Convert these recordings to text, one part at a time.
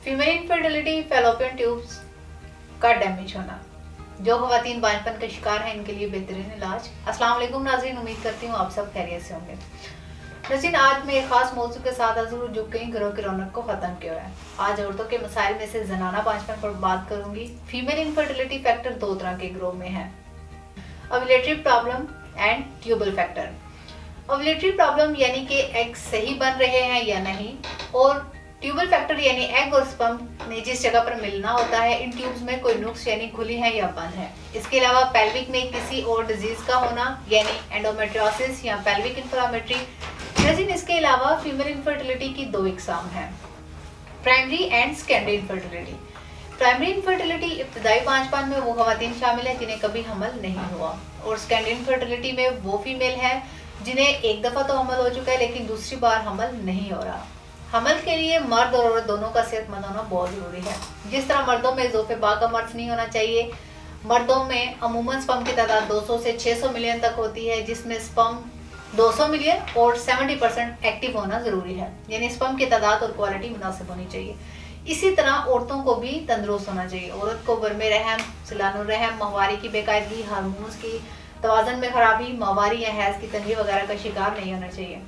Female infertility fallopian tubes का damage होना, जो खवातीन बांझपन का शिकार हैं इनके लिए बेहतरीन इलाज। अस्सलाम वालेकुम नाज़रीन, उम्मीद करती हूँ आप सब खैरियत से होंगे। नाज़रीन, आज मैं एक खास मौजू के साथ हाजिर हूँ जो कई घरों की रौनक को ख़त्म किया है। आज औरतों के मसाइल में से जनाना बांझपन पर बात करूंगी। फीमेल इनफर्टिलिटी फैक्टर दो तरह के ग्रोह में है, ovulatory problem and tubal factor. Ovulatory problem यानी कि एग सही बन रहे हैं या नहीं, और ट्यूबल फैक्टर यानी एग और स्पर्म ने जिस जगह पर मिलना होता है इन ट्यूब्स में कोई नुक्स यानी खुली है या बंद है। इसके अलावा पेल्विक में किसी और डिजीज का होना यानी एंडोमेट्रियोसिस या पेल्विक इन्फ्लेमेटरी। इसके अलावा फीमेल इनफर्टिलिटी की दो इकसाम हैं, primary and secondary infertility. Primary infertility इब्तदाई बांझपन में वो खवातीन शामिल है जिन्हें कभी हमल नहीं हुआ, और सेकेंडरी इनफर्टिलिटी में वो फीमेल है जिन्हें एक दफा तो हमल हो चुका है लेकिन दूसरी बार हमल नहीं हो रहा। हमल के लिए मर्द और औरत दोनों का सेहतमंद होना बहुत जरूरी है। जिस तरह मर्दों में इज़ोफ़े बा का मर्ज नहीं होना चाहिए, मर्दों में अमूमन स्पर्म की तादाद 200 से 600 मिलियन तक होती है, जिसमें स्पर्म 200 मिलियन और 70% एक्टिव होना जरूरी है, यानी स्पर्म की तादाद और क्वालिटी मुनासिब होनी चाहिए। इसी तरह औरतों को भी तंदुरुस्त होना चाहिए। औरत को बर्मे रहम, सिलानुर रहम, माहवारी की बेकायदगी, हार्मोन्स की तवाज़न में खराबी, माहवारी या हैज़ की तंगी वगैरह का शिकार नहीं होना चाहिए।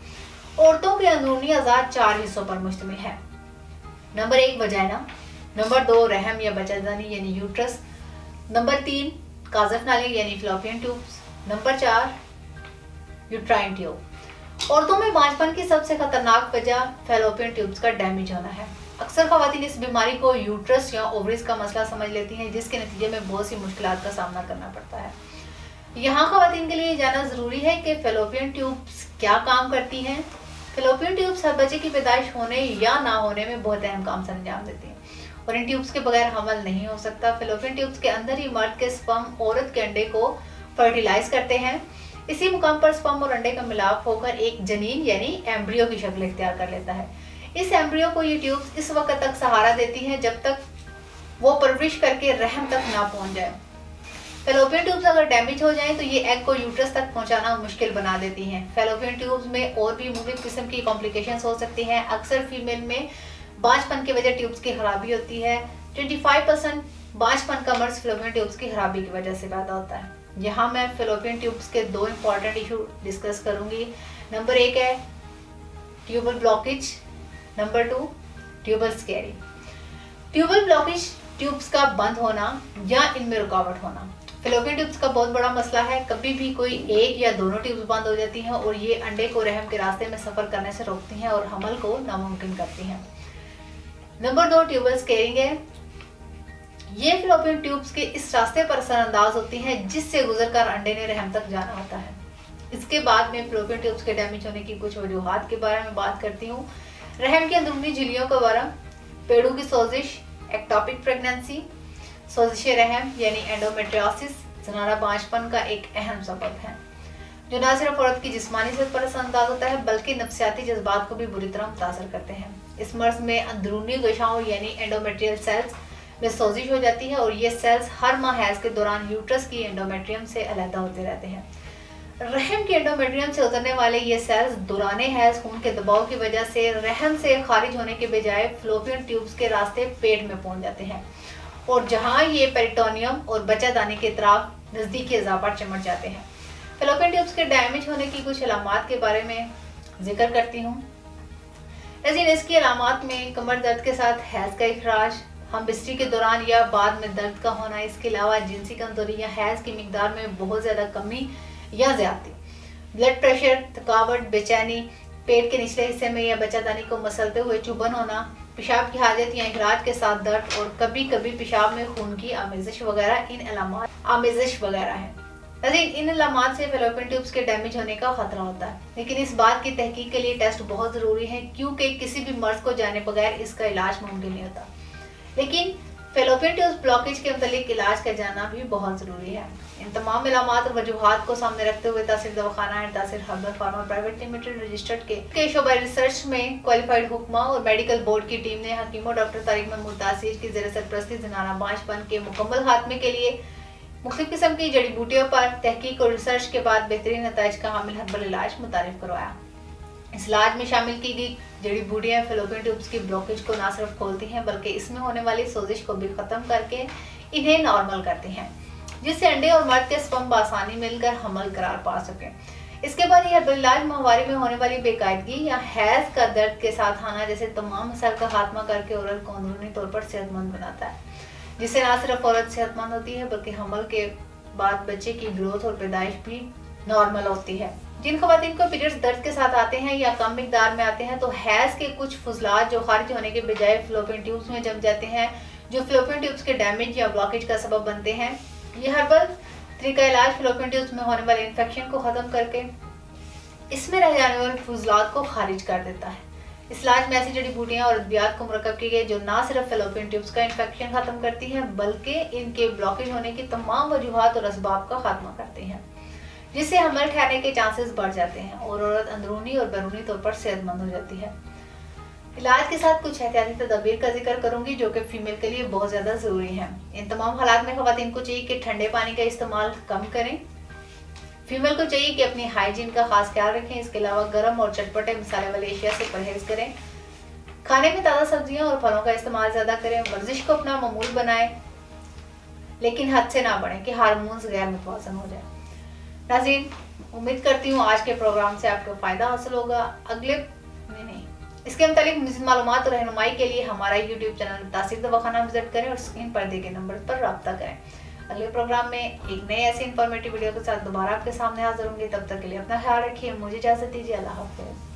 औरतों के अंदरूनी अज़ा 4 हिस्सों पर मुश्तमिल है। नंबर 1 वजाइना, नंबर 2 रहम या बच्चादानी यानी यूट्रस, नंबर 3 काज़फ नाली यानी fallopian tubes, number 4 uterine tube. औरतों में बांझपन की सबसे खतरनाक वजह फैलोपियन ट्यूब्स का डैमेज होना है। अक्सर खवातीन इस बीमारी को यूट्रस या ओवरीज का मसला समझ लेती हैं, जिसके नतीजे में बहुत सी मुश्किलात का सामना करना पड़ता है। यहाँ खवातीन के लिए जानना जरूरी है कि फैलोपियन ट्यूब्स क्या काम करती हैं। फैलोपियन ट्यूब्स हर बच्चे की पैदाइश होने या ना होने में बहुत अहम काम से अंजाम देती हैं, और इन ट्यूब्स के बगैर हमल नहीं हो सकता। फैलोपियन ट्यूब्स के अंदर ही मर्द के स्पर्म औरत के अंडे को फर्टिलाइज करते हैं। इसी मुकाम पर स्पर्म और अंडे का मिलाप होकर एक जनीन यानी एम्ब्रियो की शक्ल इख्तियार कर लेता है। इस एम्ब्रियो को ये ट्यूब्स इस वक्त तक सहारा देती हैं जब तक वो परवरिश करके रहम तक ना पहुंच जाए। फैलोपियन ट्यूब्स अगर डैमेज हो जाएं तो ये एग को यूट्रस तक पहुंचाना मुश्किल बना देती हैं। फैलोपियन ट्यूब्स में और भी मुख्तलिफ किस्म की कॉम्प्लिकेशंस हो सकती हैं। अक्सर फीमेल में बांझपन की वजह ट्यूब्स की खराबी होती है। 25% बांझपन का मर्ज फैलोपियन ट्यूब्स की खराबी की वजह से पैदा होता है। यहाँ मैं फैलोपियन ट्यूब्स के दो इंपॉर्टेंट इशू डिस्कस करूंगी। नंबर 1 है tubal blockage, number 2 tubal scarring. Tubal blockage tubes का बंद होना या इनमें रुकावट होना फैलोपियन ट्यूब्स का बहुत बड़ा मसला है। कभी भी कोई एक या दोनों ट्यूब्स बंद हो जाती हैं और ये अंडे को रहम के रास्ते में सफर करने से रोकती हैं और हमल को नामुमकिन करती हैं। नंबर 2 ट्यूबल स्कैरिंग है। ये फैलोपियन ट्यूब्स के इस रास्ते पर असरअंदाज होती हैं जिससे गुजरकर अंडे ने रहम तक जाना होता है। इसके बाद में फैलोपियन ट्यूब्स के डैमेज होने की कुछ वजूहात के बारे में बात करती हूँ। रहम की अंदरूनी झिल्लियों का वर्म, पेड़ों की सोजिश, एक्टोपिक प्रेगनेंसी, सोजिश रहम यानी एंडोमेट्रियोसिस जनाना बांझपन का एक अहम सबब है, जो न सिर्फ औरत की जिस्मानी सेहत पर असरअंदाज होता है बल्कि नफ्सियाती जज्बात को भी बुरी तरह मुतासर करते हैं। इस मर्ज में अंदरूनी गशाओं यानी एंडोमेट्रियल सेल्स में सोजिश हो जाती है और ये सेल्स हर माह हैज के दौरान यूट्रस की एंडोमेट्रियम से अलहदा होते रहते हैं। रहम के एंडोमेट्रियम से उतरने वाले ये सेल्स दौराने हैज खून के दबाव की वजह से रहम से खारिज होने के बजाय फैलोपियन ट्यूब्स के रास्ते पेट में पहुंच जाते हैं, और जहां ये पेरिटोनियम और बच्चादानी के तरफ नजदीकी अज़ा पर चिमट जाते हैं। फैलोपियन ट्यूब्स के डैमेज होने की कुछ अलामात के बारे में जिक्र करती हूँ। लेकिन इसकी अलामात में कमर दर्द के साथ हैज का इखराज, हम बिस्तरी के दौरान या बाद में दर्द का होना, इसके अलावा जिनसी कमजोरी या हैज की मिकदार में बहुत ज़्यादा कमी या ज्यादती, ब्लड प्रेशर, थकावट, बेचैनी, पेट के निचले हिस्से में या बच्चादानी को मसलते हुए चुभन होना, पेशाब की हाजत या इखराज के साथ दर्द, और कभी कभी पेशाब में खून की आमेजिश वगैरह है। इन अलामात से फैलोपियन ट्यूब्स के डैमेज होने का खतरा होता है, लेकिन इस बात की तहकीक के लिए टेस्ट बहुत ज़रूरी है क्योंकि किसी भी मर्ज को जाने बगैर इसका इलाज मुमकिन नहीं होता। लेकिन फैलोपियन ट्यूब्स ब्लॉकेज के मुतालिक इलाज का जानना भी बहुत ज़रूरी है। इन तमाम इलामात और वजूहात को सामने रखते हुए Taseer Dawakhana and Taseer herbal pharma private limited registered के शोबा रिसर्च में क्वालिफाइड हुक्मा और मेडिकल बोर्ड की टीम ने हकीमों डॉक्टर तारिक महमूद तासीर की ज़ेर सरपरस्ती जनाना बांझपन के मुकम्मल खात्मे के लिए मुख्तलिफ किस्म की जड़ी बूटियों पर तहकीक और रिसर्च के बाद बेहतरीन नताइज का हामिल हर्बल इलाज मुतारिफ करवाया। इस इलाज में शामिल की गई जड़ी बूटियां फैलोपियन ट्यूब्स की ब्लॉकेज को ना सिर्फ खोलती हैं बल्कि इसमें होने वाली सोजिश को भी खत्म करके इन्हें नॉर्मल करती हैं, जिससे अंडे और मर्द के स्पर्म आसानी मिलकर हमल करार पा सकें। इसके बाद यह इलाज माहवारी में होने वाली बेकायदगी या हैज का दर्द के साथ आना जैसे तमाम मसाइल का खात्मा करके औरत को अंदरूनी तौर पर सेहतमंद बनाता है, जिससे ना सिर्फ औरत सेहतमंद होती है बल्कि हमल के बाद बच्चे की ग्रोथ और पैदाइश भी नॉर्मल होती है। जिन खवातीन को पीरियड्स दर्द के साथ आते हैं या कम मिकदार में आते हैं तो हैज के कुछ फुजलात जो खारिज होने के बजाय फैलोपियन ट्यूब्स में जम जाते हैं, जो फैलोपियन ट्यूब्स के डैमेज या ब्लॉकेज का सबब बनते हैं। यह हर्बल तरीका इलाज फैलोपियन ट्यूब्स में होने वाले इन्फेक्शन को खत्म करके इसमें रह जाने वाले फुजलात को खारिज कर देता है। इस इलाज में ऐसी जड़ी बूटियां और अद्वियात को मुरक्कब की गई जो ना सिर्फ फैलोपियन ट्यूब्स का इन्फेक्शन खत्म करती हैं बल्कि इनके ब्लॉकेज होने की तमाम वजूहात और असबाब का खात्मा करती हैं, जिससे हमल ठहरने के चांसेस बढ़ जाते हैं और औरत अंदरूनी और बैरूनी तौर पर सेहतमंद हो जाती है। इलाज के साथ कुछ एहतियाती तदबीर का जिक्र करूंगी जो कि फीमेल के लिए बहुत ज़्यादा ज़रूरी है। इन तमाम हालात में खवातीन को चाहिए कि ठंडे पानी का इस्तेमाल कम करें। फीमेल को चाहिए कि अपनी हाइजीन का खास ख्याल रखें। इसके अलावा गर्म और चटपटे मसाले वाले एशिया से परहेज करें। खाने में ताज़ा सब्जियां और फलों का इस्तेमाल ज़्यादा करें। वर्जिश को अपना मामूल बनाएं, लेकिन हद से ना बढ़े कि हार्मोन्स गैर मुतवाज़न हो जाए। नाज़रीन, उम्मीद करती हूँ आज के प्रोग्राम से आपको फ़ायदा हासिल होगा। अगले में नहीं, इसके मुतालिक मज़ीद मालूमात और रहनुमाई के लिए हमारा YouTube चैनल तासीर दवाखाना विजिट करें और स्क्रीन पर दिए गए नंबर पर रब्ता करें। अगले प्रोग्राम में एक नए ऐसे इन्फॉर्मेटिव वीडियो के साथ दोबारा आपके सामने हाजिर होंगे। तब तक के लिए अपना ख्याल रखिए। मुझे इजाज़त दीजिए। अल्लाह हाफ़िज़।